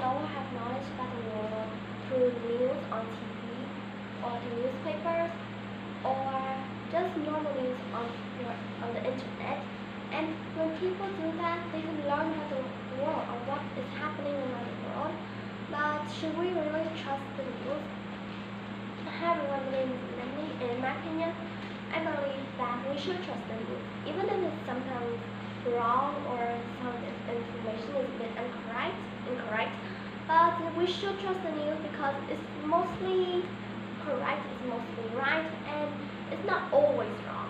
don't have knowledge about the world through the news on TV or the newspapers or just normal news on the internet. And when people do that, they can learn about the world or what is happening around the world. But should we really trust the news? Hi everyone, my name is Natalie, and in my opinion, I believe that we should trust the news, even if it's sometimes wrong or some information is a bit incorrect. But we should trust the news because it's mostly correct, it's mostly right, and it's not always wrong.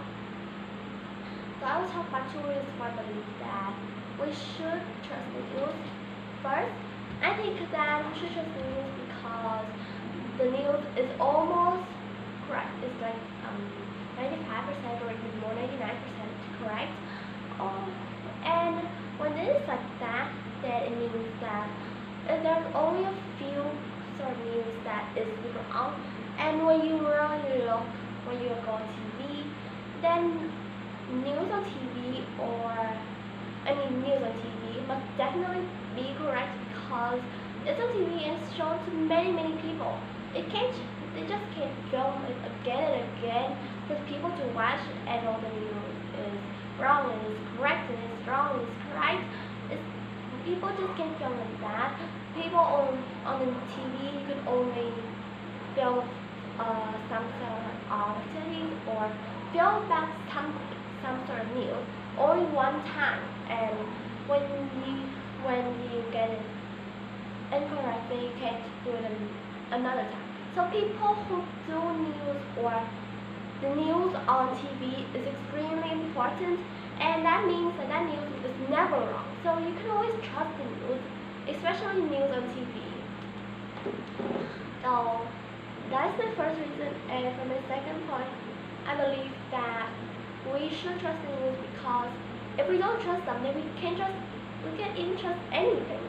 So I will talk about 2 reasons why I believe that we should trust the news. First, I think that we should trust the news because the news is almost correct. It's like 95% or even more, 99% correct. And when it is like that, then it means that there's only a few sort of news that is wrong. And when you really look, when you go on TV, then news on TV must definitely be correct because it's on TV and it's shown to many people. They just can't film it again and again for people to watch and all the news is wrong and it's correct and it's wrong and it's correct. People just can't film like that. People on the TV could only film some sort of activities or film about some sort of news only one time, and when you get it incorrect, then you can't do it another time. So people who do news or the news on TV is extremely important, and that means that news is never wrong. So you can always trust the news, especially news on TV. So that's my first reason, and for my second point, I believe that we should trust the news because if we don't trust them, then we can't even trust anything.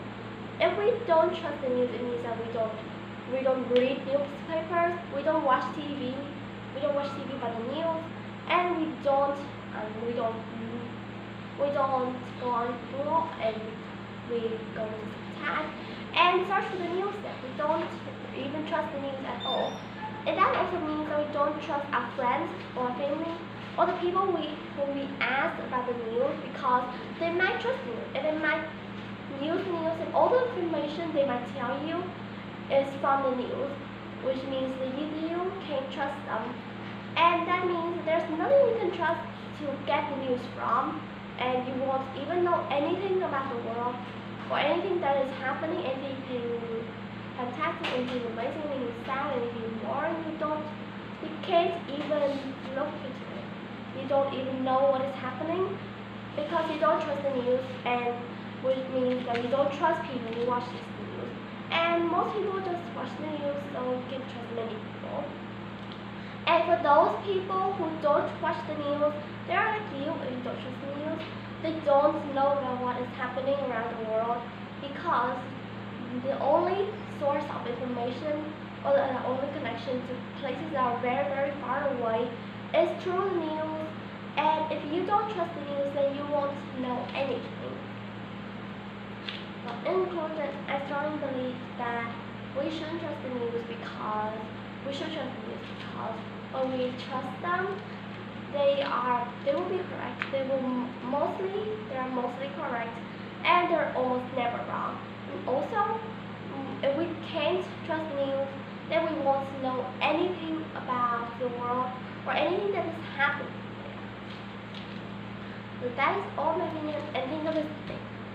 If we don't trust the news, it means that we don't read newspapers, we don't watch TV, by the news, and we don't go on Google and we go to tag and search for the news. That we don't even trust the news at all. And that also means that we don't trust our friends or family or the people who we ask about the news because they might trust you and they might use the news and all the information they might tell you is from the news, which means that you can't trust them. And that means there's nothing you can trust to get the news from, and you won't even know anything about the world or anything that is happening, anything fantastic, anything amazing, anything sad, anything boring. You can't even look into it. You don't even know what is happening because you don't trust the news, and which means that you don't trust people who watch this news. And most people just watch the news, so you can trust many people. And for those people who don't watch the news, they are like you if you don't trust the news. They don't know about what is happening around the world because the only source of information or the only connection to places that are very far away is through the news. And if you don't trust the news, then you won't know anything. So in conclusion, I strongly believe that we shouldn't trust the news because when we trust them, they will be correct. They are mostly correct, and they're almost never wrong. And also, if we can't trust the news, then we won't know anything about the world or anything that is happening there. So that is all my opinion, and think of this thing.